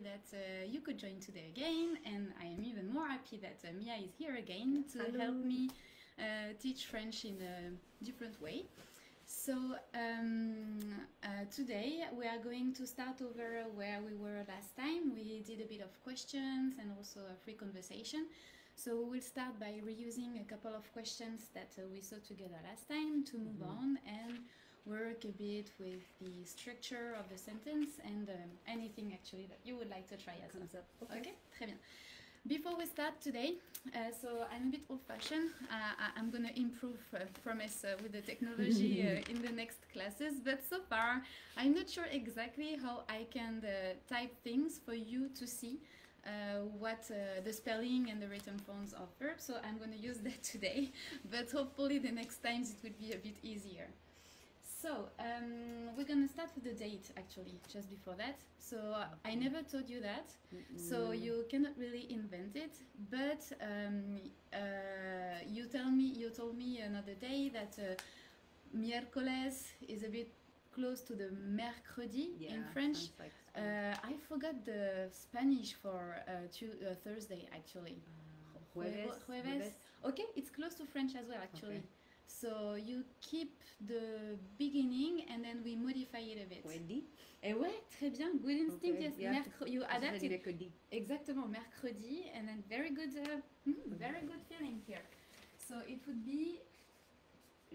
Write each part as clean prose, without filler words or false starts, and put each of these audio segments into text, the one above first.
that you could join today again, and I am even more happy that Mia is here again to help me teach French in a different way. So today we are going to start over where we were last time. We did a bit of questions and also a free conversation. So we will start by reusing a couple of questions that we saw together last time to move on and work a bit with the structure of the sentence and anything actually that you would like to try as well. Okay, très bien. Before we start today, so I'm a bit old-fashioned. I'm going to improve, promise, with the technology in the next classes. But so far, I'm not sure exactly how I can type things for you to see what the spelling and the written forms of verbs. So I'm going to use that today. But hopefully the next times it will be a bit easier. So, we're going to start with the date, actually, just before that. So, I never told you that, so you cannot really invent it, but you told me another day that miércoles is a bit close to the mercredi in French. Like I forgot the Spanish for Thursday, actually. Jueves. Okay, it's close to French as well, actually. Okay. So you keep the beginning and then we modify it a bit. Jeudi. Et ouais, très bien. Good instinct. Okay, Yes. yeah. You adapt it. Mercredi. Exactement, mercredi, and then very good feeling here. So it would be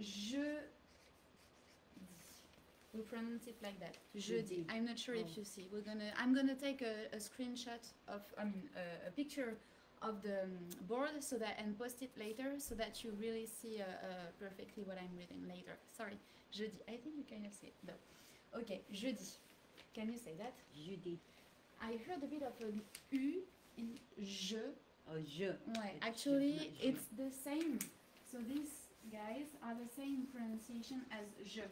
jeudi. We pronounce it like that. Jeudi. I'm not sure if you see. I'm gonna take a screenshot of, a picture of the board so that and post it later so that you really see perfectly what I'm reading later. Sorry, jeudi. I think you kind of see it though. Okay, jeudi. Can you say that? Jeudi. I heard a bit of an U in je. Oh, je. Ouais, It's actually je. it's the same. So these guys are the same pronunciation as je.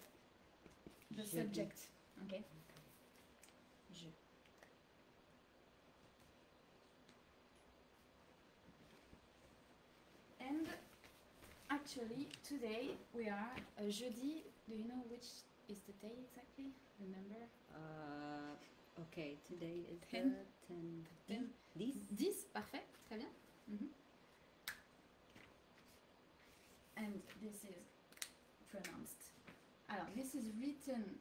The Jeudi. subject. Okay. Je. And actually, today we are jeudi. Do you know which is the day exactly? Remember? Okay, today is 10. 10. 10. Parfait, très bien. And this is pronounced. Alors, this is written,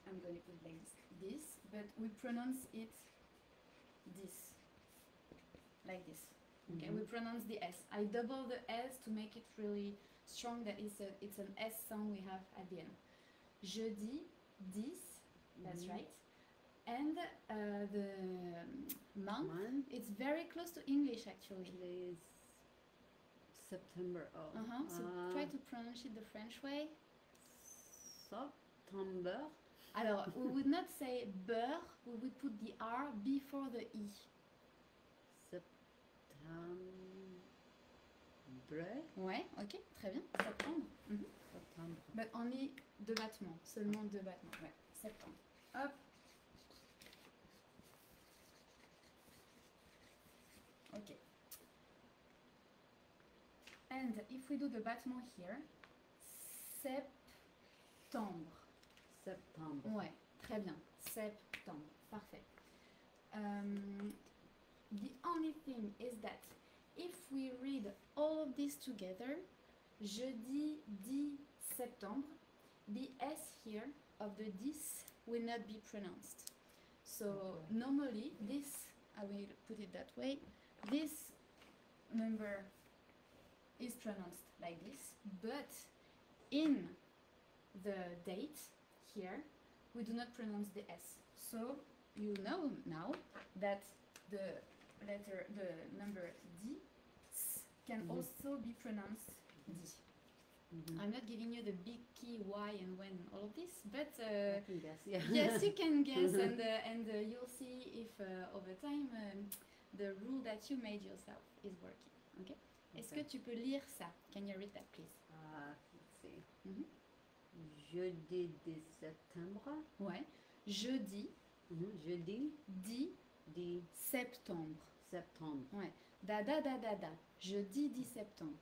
I'm going to put like this, but we pronounce it like this. Okay, we pronounce the S. I double the S to make it really strong that it's an S sound we have at the end. Jeudi, 10, that's right. And the month, it's very close to English actually. Today is September. So try to pronounce it the French way. September. Alors, we would not say beurre, we would put the R before the E. Septembre. Ouais, ok, très bien. Septembre. Septembre. But only deux battements, seulement deux battements. Ouais, septembre. Hop. Ok. And if we do the battement here, septembre. Septembre. Ouais, très bien. Septembre. Parfait. The only thing is that if we read all of this together, jeudi 10 septembre, the S here of the 10 will not be pronounced. So normally this, I will put it that way, this number is pronounced like this, but in the date here, we do not pronounce the S. So you know now that the number 10 can also be pronounced D. I'm not giving you the big key why and when all of this, but I can guess, yeah. yes, you can guess, and you'll see if over time the rule that you made yourself is working. Okay. Est-ce que tu peux lire ça? Can you read that, please? Let's see. Jeudi 10 septembre. Ouais. Jeudi. Jeudi 10 septembre. Septembre. Ouais. Da. Jeudi 10 septembre.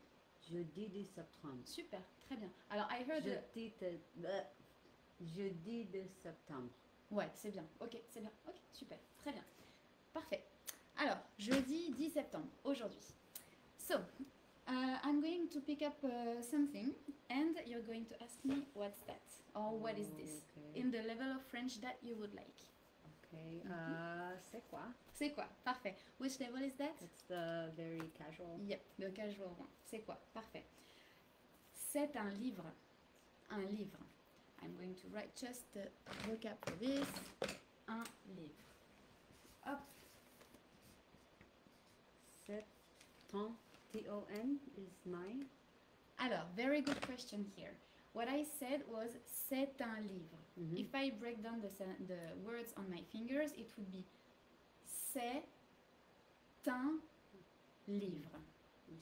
Jeudi 10 septembre. Super, très bien. Alors, I heard... Jeudi de septembre. Ouais, c'est bien. Ok, c'est bien. Ok, super. Très bien. Parfait. Alors, jeudi 10 septembre, aujourd'hui. So, I'm going to pick up something and you're going to ask me what's that or what is this Okay. in the level of French that you would like. Okay. C'est quoi? C'est quoi? Parfait. Which level is that? It's the very casual. Yep, the casual one. C'est quoi? Parfait. C'est un livre. Un livre. I'm going to write just the vocab for this. Un livre. Hop. C'est ton, T-O-N is mine. Alors, very good question here. What I said was c'est un livre. Mhm. If I break down the words on my fingers, it would be c'est un livre.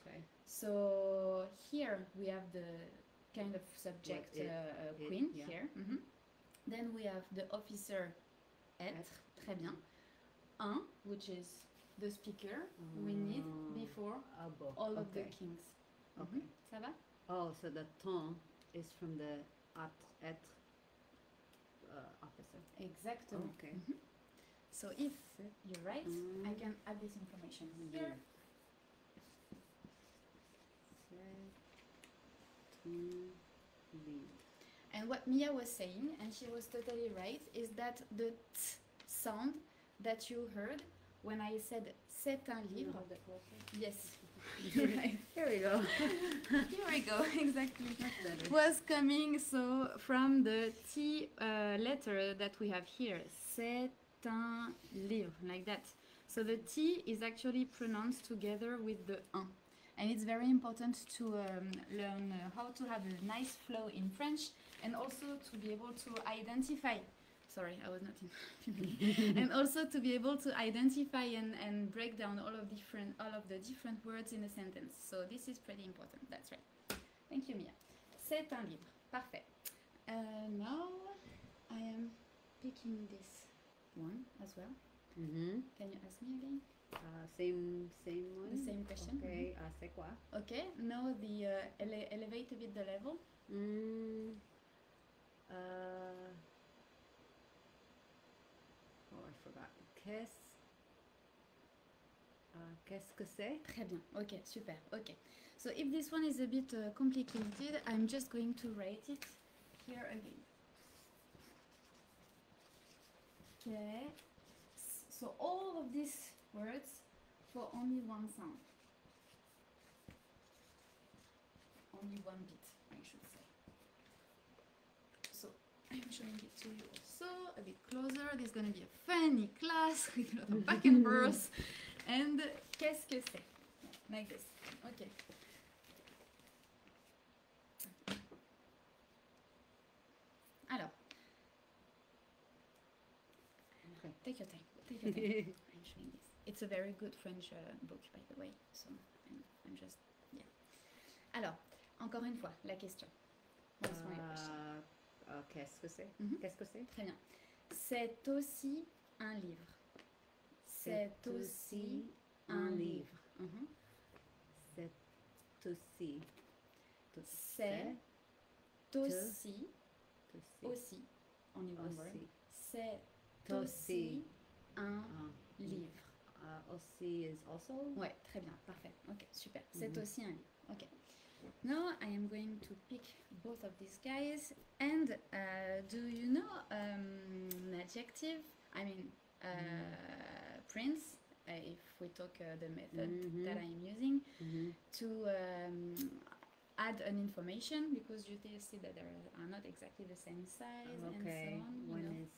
Okay. So here we have the kind of subject It, queen yeah. here. Mhm. Then we have the officer être, très bien. Un, which is the speaker we need before Abo. all of the Okay. kings. Okay. Mhm. Ça va? Oh, so the ton is from the être officer. Exactement. Okay. Mhm. So if C'est you're right, un I can add this information here. livre. C'est ton livre. And what Mia was saying, and she was totally right, is that the t sound that you heard when I said c'est un livre. Hold it closer. Yes, you're right. Here we go. Here we go, exactly. That's better. Was coming so from the T letter that we have here. C'est un livre, like that. So the T is actually pronounced together with the un. And it's very important to learn how to have a nice flow in French and also to be able to identify. Sorry, I was not in. And also to be able to identify and break down all of the different words in a sentence. So this is pretty important. That's right. Thank you, Mia. C'est un livre. Parfait. Now I am picking this one as well. Mm-hmm. Can you ask me again? Same one. The same question. Okay. C'est quoi? Okay. Now the elevate a bit the level. Oh, I forgot. Qu'est-ce que c'est? Très bien. Okay. Super. Okay. So if this one is a bit complicated, I'm just going to write it here again. Okay. So all of these words for only one sound. Only one bit, I should say. So I'm showing it to you also a bit closer. This is going to be a funny class with a lot of back and forth. And qu'est-ce que c'est? Like this. Okay. Alors, Okay. take your time. Take your time. I'm showing this. It's a very good French book, by the way. So I'm just, yeah. Alors, encore une fois, la question. What's my question? Qu'est-ce que c'est? Mhm. Qu'est-ce que c'est? Très bien. C'est aussi un livre. C'est aussi un livre. Mhm. C'est aussi. C'est aussi, aussi, only one word. Aussi. C'est Aussi. aussi un Ah. livre. Aussi is also? Ouais, très bien, parfait. Ok, super. C'est Mhm. aussi un livre. Ok. Now I am going to pick both of these guys. And do you know an adjective? I mean, prince. If we talk the method that I'm using Mm-hmm. to add an information, because you see that they are not exactly the same size and so Okay. on. You One know. is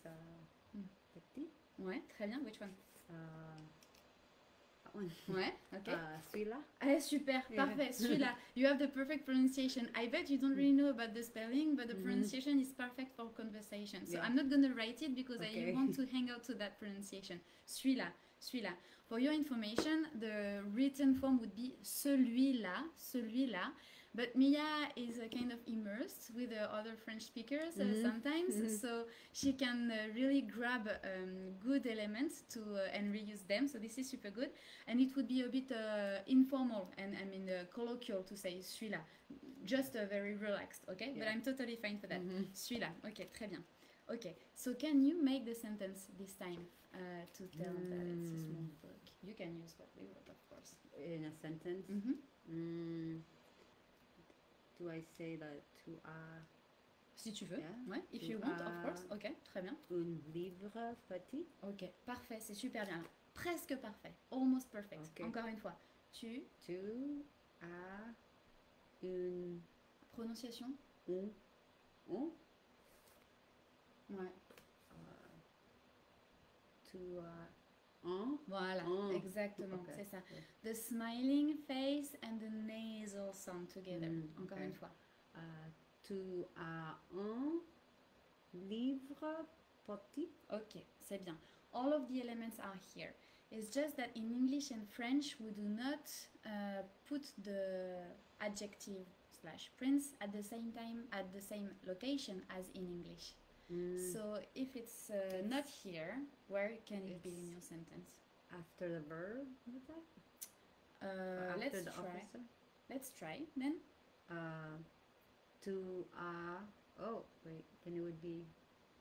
petit. Ouais, très bien. Which one? That one. Ouais, ok. Celui-là. Ah, super, Yeah. parfait. Celui-là, you have the perfect pronunciation. I bet you don't really know about the spelling, but the pronunciation is perfect for conversation. So Yeah. I'm not going to write it because I Okay. want to hang out to that pronunciation. Celui-là, celui-là. For your information, the written form would be celui-là, celui-là. But Mia is kind of immersed with the other French speakers sometimes, so she can really grab good elements to and reuse them. So this is super good, and it would be a bit informal and I mean colloquial to say celui-là, just very relaxed, okay? But Yeah. I'm totally fine for that. Celui-là, ok, très bien. Okay, so can you make the sentence this time to tell that it's a small book? You can use what we wrote, of course. In a sentence. Do I say that to a... Si tu veux, Yeah. ouais, if you want, of course. Ok, très bien. Un livre petit. Ok, parfait, c'est super bien. Presque parfait, almost perfect. Okay. Encore une fois, tu as une... Prononciation. Un. Ouais. Tu as un. Voilà, exactement, Okay. c'est ça. Yeah. The smiling face and the nasal sound together. Encore okay. une fois. Tu as un livre petit. Ok, c'est bien. All of the elements are here. It's just that in English and French we do not put the adjective / prince at the same time at the same location as in English. So if it's not here, where can it be in your sentence? After the verb, is that? Let's After the try. officer? Let's try then. Tu as... Oh, wait. Then it would be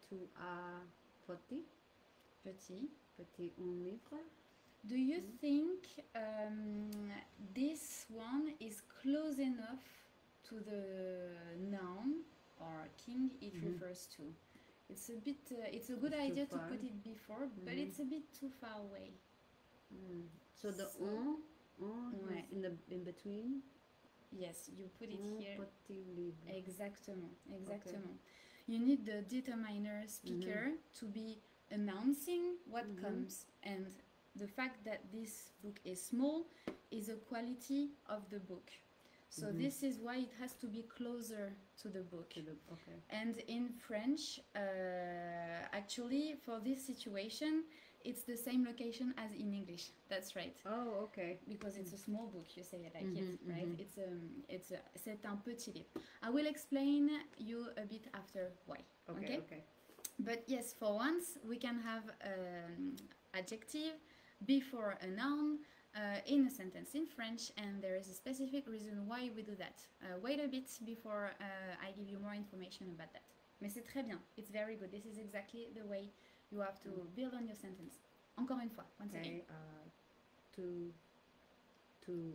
tu as petit. Petit. Petit un livre. Do you think this one is close enough to the noun or king it refers to? It's a bit. It's a good idea to put it before, but it's a bit too far away. So the ouais. is in between. Yes, you put it here. Petit livre. Exactement, exactement. Okay. You need the determiner speaker to be announcing what comes, and the fact that this book is small is a quality of the book. So this is why it has to be closer to the book. Okay. And in French, actually, for this situation, it's the same location as in English. That's right. Oh, okay. Because it's a small book, you say it like it, right? C'est un petit livre. I will explain you a bit after why. Okay. But yes, for once, we can have adjective before a noun in a sentence in French, and there is a specific reason why we do that. Wait a bit before I give you more information about that. Mais c'est très bien. It's very good. This is exactly the way you have to build on your sentence. Encore une fois, once again. Tu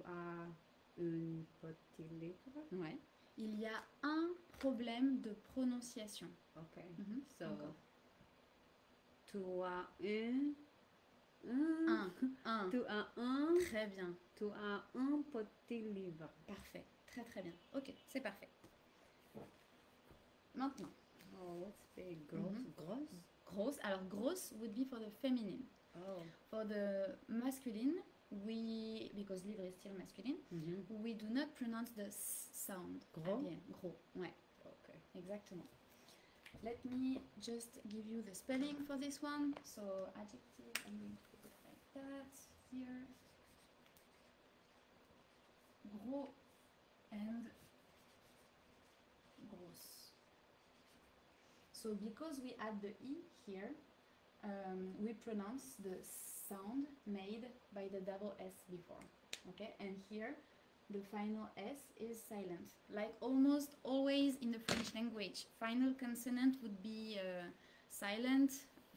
as un petit livre. Ouais. Il y a un problème de prononciation. Okay. So, Encore. Tu as un. Un. Tu as un. Très bien. Tu as un petit livre. Parfait. Très très bien. Ok, c'est parfait. Maintenant. Oh, let's say gross. Gross. Alors, gross would be for the feminine. Oh. For the masculine, because livre is still masculine, we do not pronounce the sound. Gros? Gros. Ouais. Okay. Exactement. Let me just give you the spelling for this one. So, adjective, I'm going to put it like that here. Gros and gross. So because we add the E here, we pronounce the sound made by the double S before. Okay, and here the final S is silent. Like almost always in the French language, final consonant would be silent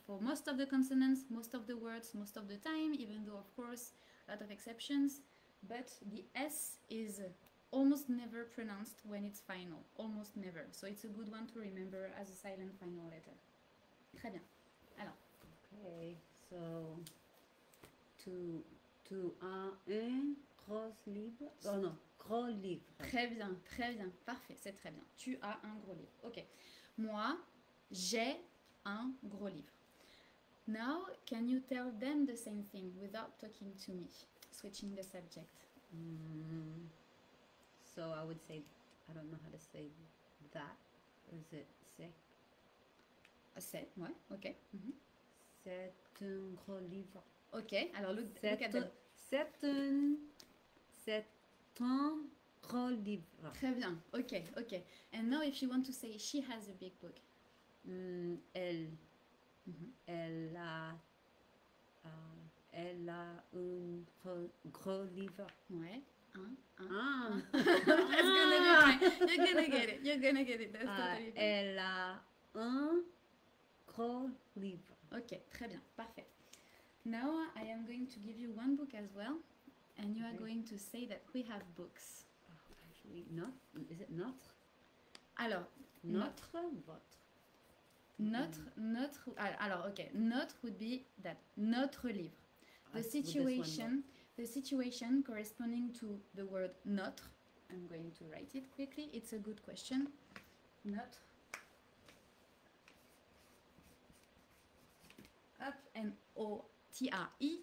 for most of the consonants, most of the words, most of the time, even though of course a lot of exceptions. But the S is almost never pronounced when it's final, almost never. So it's a good one to remember as a silent final letter. Très bien. Alors. Okay, so tu as un gros livre. Oh non, gros livre. Très bien, parfait, c'est très bien. Tu as un gros livre. Ok. Moi, j'ai un gros livre. Now, can you tell them the same thing without talking to me? Switching the subject. So I would say, I don't know how to say that. Or is it c'est? C'est, ouais, ok. C'est un gros livre. Ok, alors look at them. C'est un gros livre. Très bien, ok. And now if you want to say she has a big book. Elle a un gros livre. Ouais. Ah. You're gonna get it. That's totally fine. Elle a un Notre livre. Ok, très bien, parfait. Now I am going to give you one book as well, and you are Okay. going to say that we have books. Oh, actually, not. Is it notre? Alors, Notre, votre. notre, alors, ok, notre would be that, notre livre. The With this one, situation corresponding to the word notre, I'm going to write it quickly, it's a good question. Notre. Up and O-T-R-E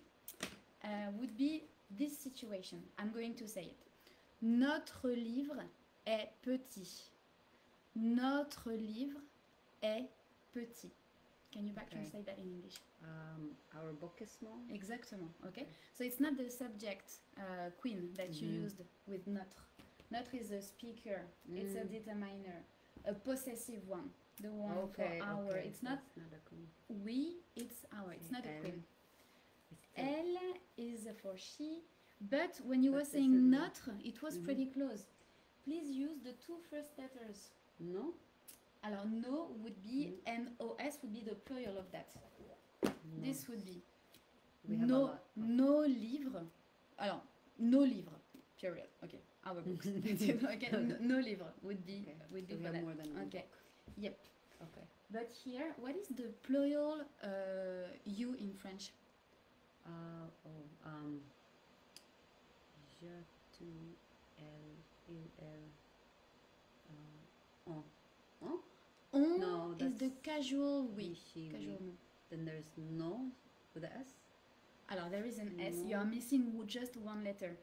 would be this situation. I'm going to say it. Notre livre est petit. Notre livre est petit. Can you back Okay. translate that in English? Our book is small. Exactement. Okay. So it's not the subject queen that you used with notre. Notre is a speaker. It's a determiner, a possessive one. The one Okay, for our. okay. It's not It's not a queen. we. It's our. It's not a Elle. queen. It's the- Elle is for she. But when you But were this saying is- notre, it was pretty close. Please use the two first letters. No? Alors, no would be, NOS would be the plural of that. No. This would be We have a no, lot. no livre. Alors, no livre, period. Okay, our books. Okay, no livre would be Okay. would be So we for have that. more than one Okay, book. yep. Okay. But here, what is the plural you in French? Je, tu, elle, il, elle, on. On? On No, is the that's casual we. he, she, Casual we. no. Then there's no with a S. Alors, there is an S. No. You are missing just one letter.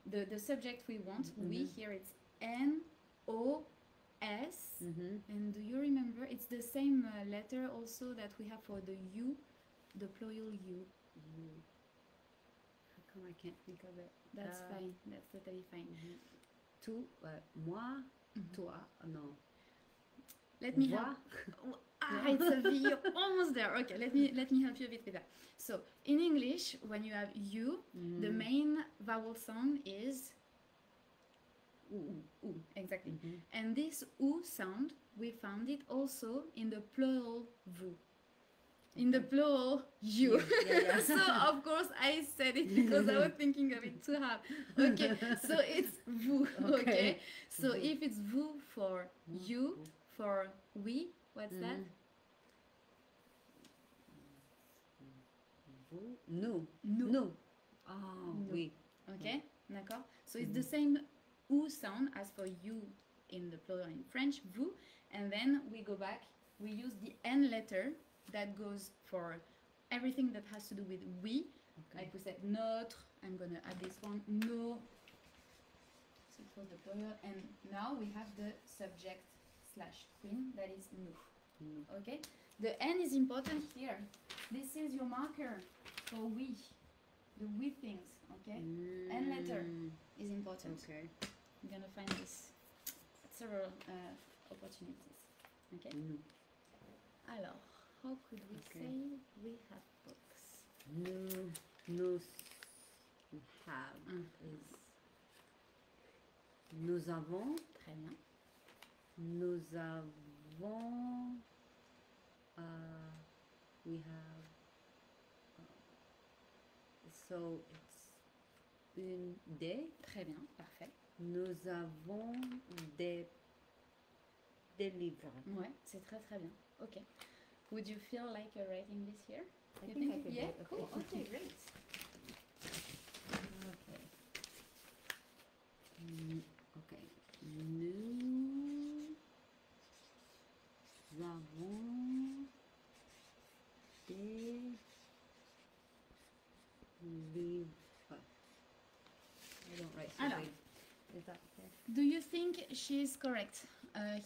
The subject we want, we, here it's N-O-S. And do you remember? It's the same letter also that we have for the you, the plural you. You. How come I can't think of it? That's fine. That's totally fine. Tu, moi, toi, no. Let me Moi. help. It's a V. You're almost there. Okay, let me help you a bit with that. So in English, when you have you, the main vowel sound is oo. Exactly. And this oo sound, we found it also in the plural vous. In the plural you. Yeah. So of course I said it because I was thinking of it too hard. Okay, so it's vous. Okay. So Vous. if it's vous for you, for we, what's that? Vous. Nous. Nous. Nous. Oh, Nous. oui. Okay, d'accord. So it's the same ou sound as for you in the plural in French, vous, and then we go back. We use the N letter that goes for everything that has to do with we. Okay. Like we said, notre. I'm gonna add this one. No. So it was the plural, and now we have the subject slash queen that is nous. Okay. The N is important here. This is your marker for we. The we things. Okay. N letter is important. Okay. I'm gonna find this several opportunities. Okay. Alors, how could we Okay. say we have books? Nous have is nous avons. Très bien. Nous avons. We have. So it's une des. Très bien. Parfait. Nous avons des livres. Ouais, c'est très très bien. Okay. Would you feel like writing this here? I You think I could Yeah. do it. Cool. Okay. Great. Okay. Okay. Nous avons des livres. I don't write so Alors. big. Is that okay? Do you think she is correct?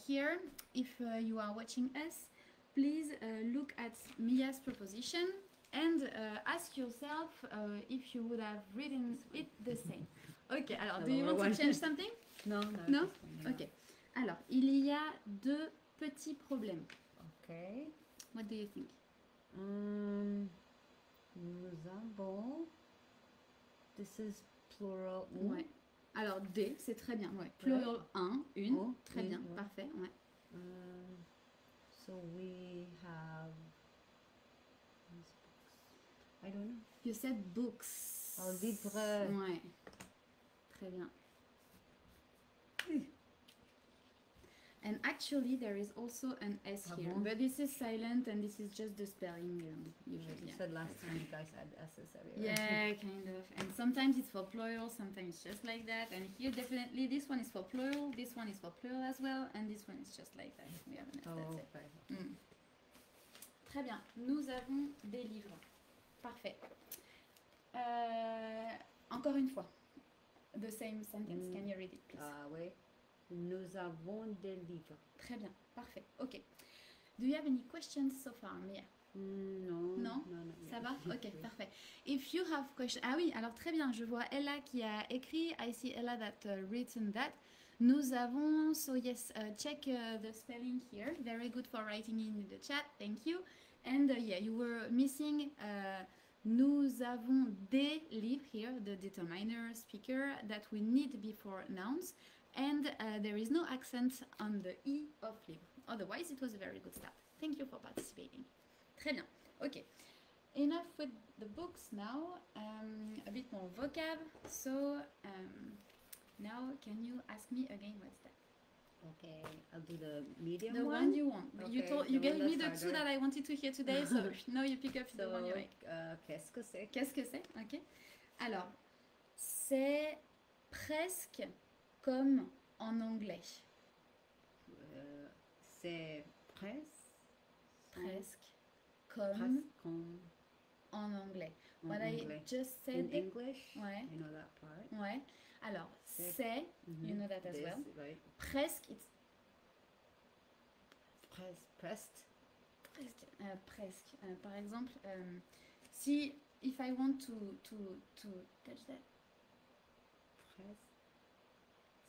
Here, if you are watching us, please look at Mia's proposition and ask yourself if you would have written it the same. Okay, alors, do you want to change something? No, No? this one, no. Ok. Alors, il y a deux petits problèmes. Okay. What do you think? Nous avons. This is plural. Ouais. Alors, des, c'est très bien. Ouais. Plural un, une. Oh, Très oui, bien, ouais. parfait. Ouais. So we have I don't know. You said books. Oh, livre. Ouais. Très bien. And actually, there is also an S Ah here, bon? but this is silent and this is just the spelling usually. You Yeah. said last time you guys had S's everywhere. Yeah, kind of. And sometimes it's for plural, sometimes just like that. And here, definitely, this one is for plural, this one is for plural as well, and this one is just like that. We have an S, Oh, that's it. okay. Mm. Très bien. Nous avons des livres. Parfait. Encore une fois. The same sentence. Can you read it, please? Oui. Nous avons des livres. Très bien. Parfait. Ok. Do you have any questions so far, Mia? Non. Non? Ça va? Ok, parfait. If you have questions... Ah oui, alors très bien. Je vois Ella qui a écrit. I see Ella that written that. Nous avons... So yes, check the spelling here. Very good for writing in the chat. Thank you. And yeah, you were missing... nous avons des livres here, the determiner, speaker, that we need before nouns. And there is no accent on the E of livre. Otherwise, it was a very good start. Thank you for participating. Très bien. Okay. Enough with the books now. A bit more vocab. So now, can you ask me again what's that? Okay, I'll do the medium The one. one you want. Okay, You the gave one me the that's two harder. that I wanted to hear today, so now you pick up the So, one you like. qu'est-ce que c'est? Qu'est-ce que c'est? Ok. Alors, c'est presque comme en anglais. C'est presque Presque comme comme en anglais. en What anglais. I just In said. English, Ouais. you know that part. Ouais. Alors, C'est- c'est, Mhm. you know that as This, well. right? Presque, it's Pressed. presque. Par exemple, si, if I want to touch that. Pressed.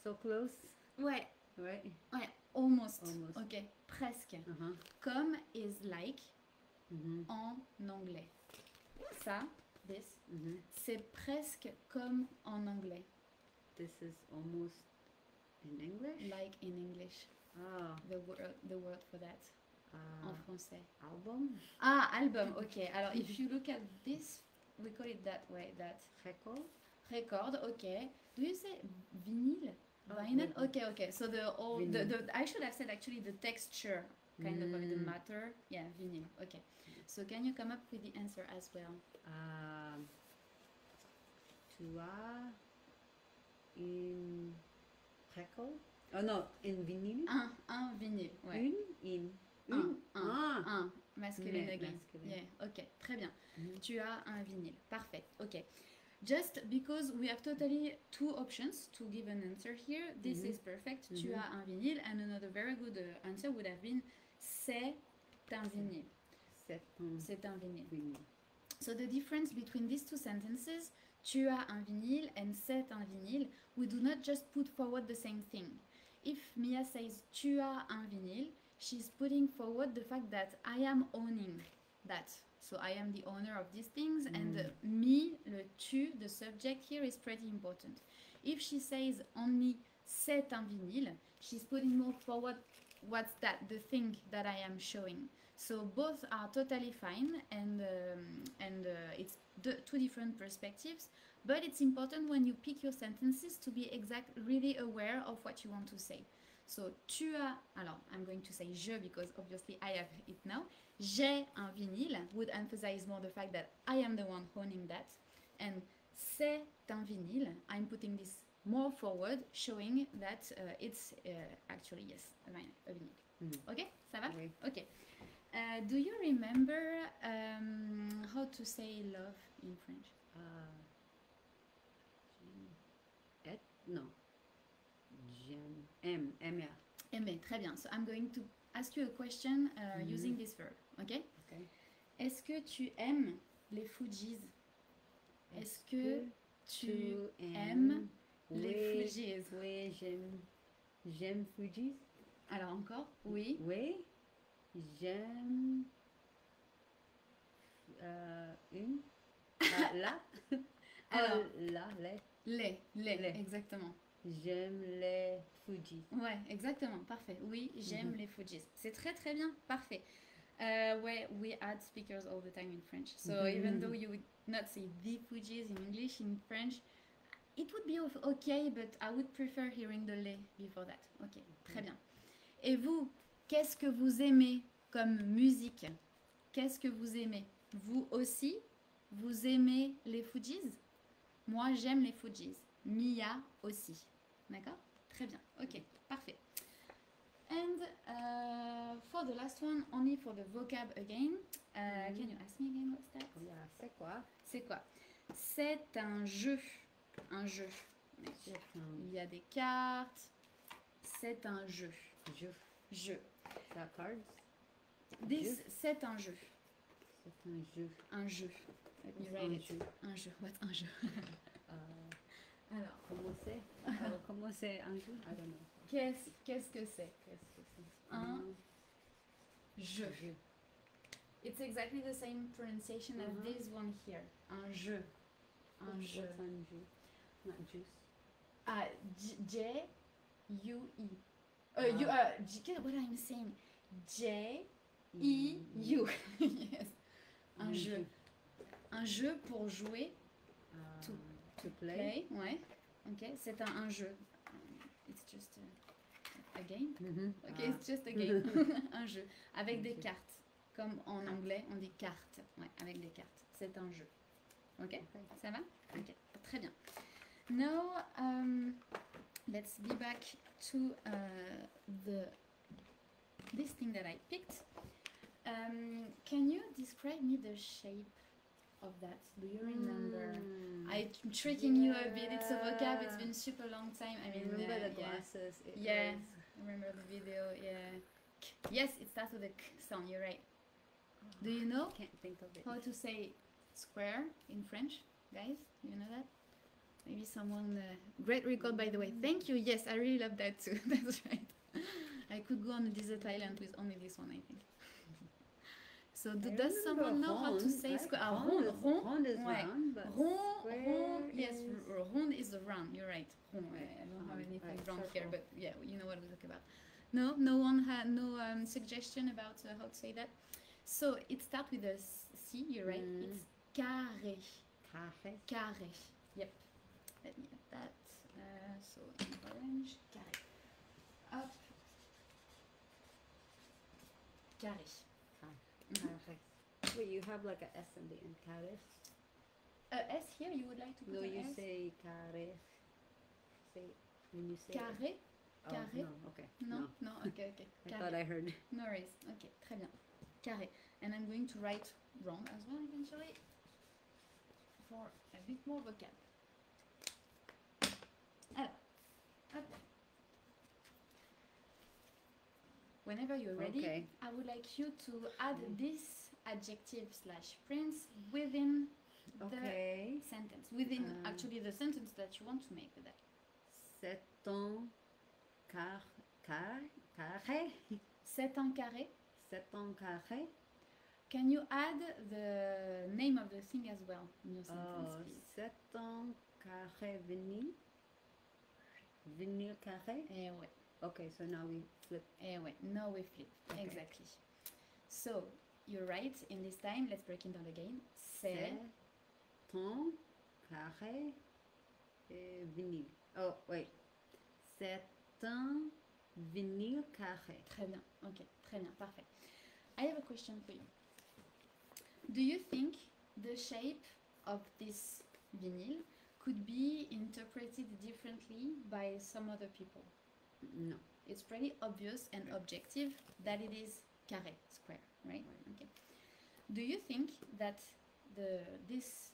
So close, Ouais, right? ouais, almost. Almost. Ok, presque. Uh-huh. Comme is like Mhm. en anglais. Ça, this, Mhm. c'est presque comme en anglais. This is almost in English. Like in English. Ah, The word for that. En français. album. Ah, album, ok. Alors, if you look at this, we call it that way, that. Record. Record, ok. Do you say vinyl? Oh, Vinyl? vinyl. Okay, okay. So Vinyl. I should have said actually the texture, kind of the Mm. matter. Yeah, vinyl. Okay. So can you come up with the answer as well? Tu as une record. Oh non, une vinyle. Un vinyle, ouais. Une. Un. Masculine Mais again. masculine. Yeah, ok. Très bien. Mhm. Tu as un vinyle. Parfait. Ok. Just because we have totally two options to give an answer here, this Mhm. is perfect. Tu Mhm. as un vinyle, and another very good answer would have been c'est un vinyle. C'est un C'est un vinyle. vinyle. So the difference between these two sentences, tu as un vinyle and c'est un vinyle, we do not just put forward the same thing. If Mia says tu as un vinyle, she's putting forward the fact that I am owning that. So I am the owner of these things, and me, le tu, the subject here is pretty important. If she says only c'est un vinyle, she's putting more forward what's that, the thing that I am showing. So both are totally fine, and it's two different perspectives. But it's important when you pick your sentences to be really aware of what you want to say. So tu as, alors I'm going to say je because obviously I have it now. J'ai un vinyle would emphasize more the fact that I am the one owning that, and c'est un vinyle. I'm putting this more forward, showing that it's actually yes a vinyle. Ok, ça va? Oui. Ok. Do you remember how to say love in French? Non. J'aime. Aimer. Aimer, très bien. So I'm going to ask you a question using this verb. Ok? Okay. Est-ce que tu aimes les Fujis? Est-ce que tu aimes les Fujis? Oui, j'aime Fujis. Alors encore? Oui. Oui, j'aime une. Là. Alors, là, les, exactement. J'aime les Fujis. Ouais, exactement, parfait. Oui, j'aime les Fujis. C'est très très bien, parfait. Where we add speakers all the time in French. So even though you would not say the Fujis in English, in French, it would be okay, but I would prefer hearing the les before that. Ok, très bien. Et vous, qu'est-ce que vous aimez comme musique? Qu'est-ce que vous aimez? Vous aussi, vous aimez les Fujis? Moi, j'aime les Fujis. Mia aussi. D'accord? Très bien. Ok, parfait. And for the last one, only for the vocab again. Can you ask me again what's that? Yeah, c'est quoi? C'est quoi? C'est un jeu. Un jeu. Il y a des cartes. C'est un jeu. Jeu. Jeu. Ça, cards? This, c'est un jeu. C'est un jeu. Un jeu. Let me What's write un it. jeu? Un jeu. What's un jeu? Alors, Comment c'est? Comment c'est un jeu? I don't know. qu'est-ce que c'est? Qu'est-ce que c'est? Un jeu. Jeu. It's exactly the same pronunciation as this one here. Un jeu. Un jeu. What's un jeu? Not juice. Ah, J-U-E. What I'm saying? J-E-U. Yes. Un jeu. Un jeu pour jouer. To To play. Ouais. Ok. C'est un jeu. It's just a game. Ok, it's just a game. Un jeu. Avec des cartes. Comme en anglais, on dit cartes. Ouais, avec des cartes. C'est un jeu. Ok. Ça va? Ok. Très bien. Now, let's be back to this thing that I picked. Can you describe me the shape of that? Do you remember? I'm tricking you a bit. It's a vocab. It's been super long time. I mean, remember the yeah. glasses. Yeah, I remember the video. Yeah. Yes, it starts with a k sound. You're right. Do you know Can't think of it. how to say square in French, guys? You know that? Maybe someone. Great record, by the way. Thank you. Yes, I really love that too. That's right. I could go on a desert island with only this one, I think. So does someone know how to say square? Rond, Rond is ouais. round, but Rond, square rond, yes, is- rond is the round. You're right. Rond. I don't have anything right, wrong here, circle. but yeah, you know what we talk about. No, no one had no suggestion about how to say that. So it starts with a C. You're right. It's carré. Carré. Carré. Yep. Let me add that. So in orange, carré. Hop. Carré. Carré. Wait, you have like a S in the end. Carré. S here. You would like to put No, an you S? say carré. Say when you say. Carré. Oh, carré. no, okay. No, no. Okay, okay. I Carré. thought I heard. No worries. Ok, très bien. Carré. And I'm going to write wrong as well eventually for a bit more vocab. Alors, hop. Whenever you're ready, Okay. I would like you to add this adjective slash phrase within Okay. the sentence. Within Um, actually the sentence that you want to make with that. C'est un carré. C'est un carré. C'est un carré. Can you add the name of the thing as well in your sentence, Oh, please? c'est un carré vinyle. Vinyle carré. Eh ouais. Okay, so now we flip. Eh ouais, now we flip. Okay. Exactly. So, you're right, in this time, let's break it down again. C'est un carré vinyle. Oh, wait. C'est un vinyle carré. très bien. Ok, très bien, parfait. I have a question for you. Do you think the shape of this vinyl could be interpreted differently by some other people? No. It's pretty obvious and objective that it is carré, square, right? Okay. Do you think that this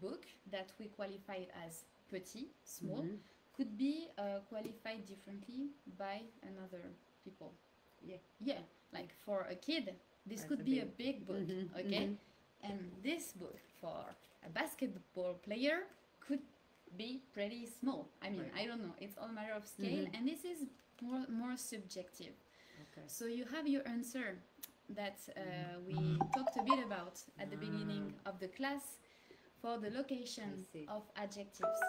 book that we qualified as petit, small, Mhm. could be qualified differently by another people? Yeah. Yeah, like for a kid, this That's could a be a big- big book, Mhm, okay? mhm. And this book for a basketball player could be pretty small. I mean, Right. I don't know. It's all a matter of scale, Mhm. and this is more subjective. Okay. So you have your answer that we talked a bit about at the beginning of the class for the location I see. of adjectives.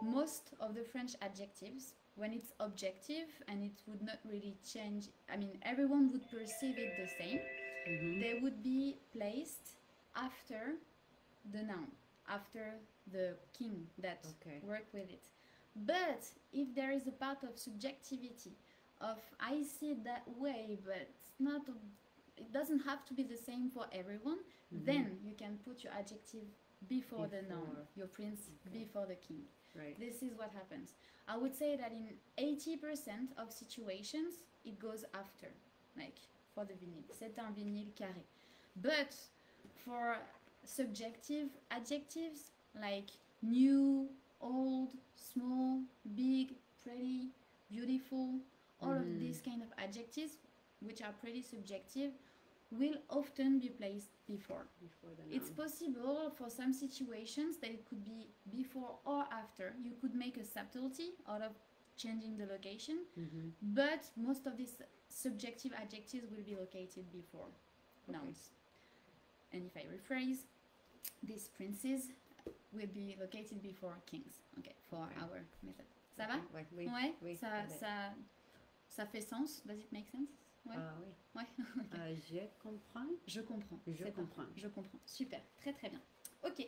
Most of the French adjectives, when it's objective and it would not really change, I mean, everyone would perceive it the same. they would be placed after the noun, after the king that worked with it. But if there is a part of subjectivity, of I see it that way, but it's not, it doesn't have to be the same for everyone, then you can put your adjective before the noun, your prince before the king. Right. This is what happens. I would say that in 80% of situations, it goes after, like for the vinyle. C'est un vinyle carré. But for subjective adjectives like new, old, small, big, pretty, beautiful, all of these kind of adjectives, which are pretty subjective, will often be placed before. The noun. It's possible for some situations that it could be before or after. You could make a subtlety out of changing the location, but most of these subjective adjectives will be located before nouns. And if I rephrase, these princes will be located before kings. Okay, for our method. Ça va? Oui. Ouais, ça fait sens. Does it make sense? Ouais. Oui. Ouais. Je comprends. Je comprends. Je comprends. Je comprends. Super. Très très bien. Ok.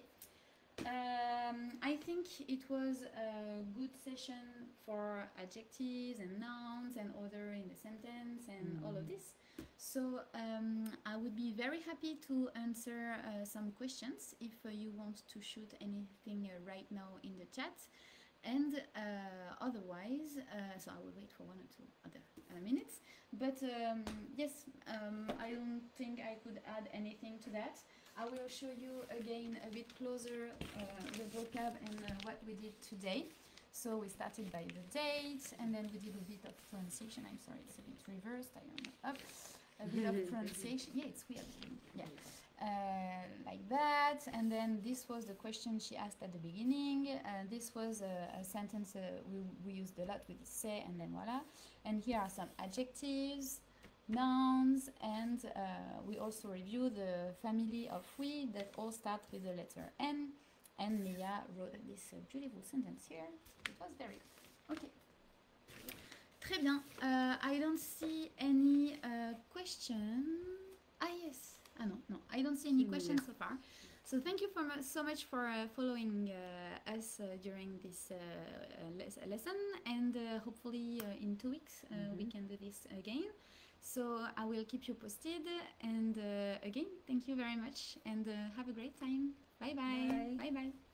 I think it was a good session for adjectives and nouns and other in the sentence and all of this. So I would be very happy to answer some questions if you want to shoot anything right now in the chat. And otherwise, so I will wait for 1 or 2 other minutes. But yes, I don't think I could add anything to that. I will show you again a bit closer the vocab and what we did today. So we started by the date, and then we did a bit of pronunciation. I'm sorry, it's a bit reversed. I am up. A bit of pronunciation. Yeah, it's weird. Yeah. Like that, and then this was the question she asked at the beginning. This was a sentence we used a lot with c'est and then voila. And here are some adjectives, nouns, and we also review the family of we that all start with the letter N. And Mia wrote this beautiful sentence here. It was very good. Okay. Très bien. I don't see any question. Ah yes. Ah no, I don't see any questions so far. So thank you so much for following us during this lesson, and hopefully in 2 weeks we can do this again. So I will keep you posted, and again, thank you very much, and have a great time. Bye bye. Bye. Bye bye.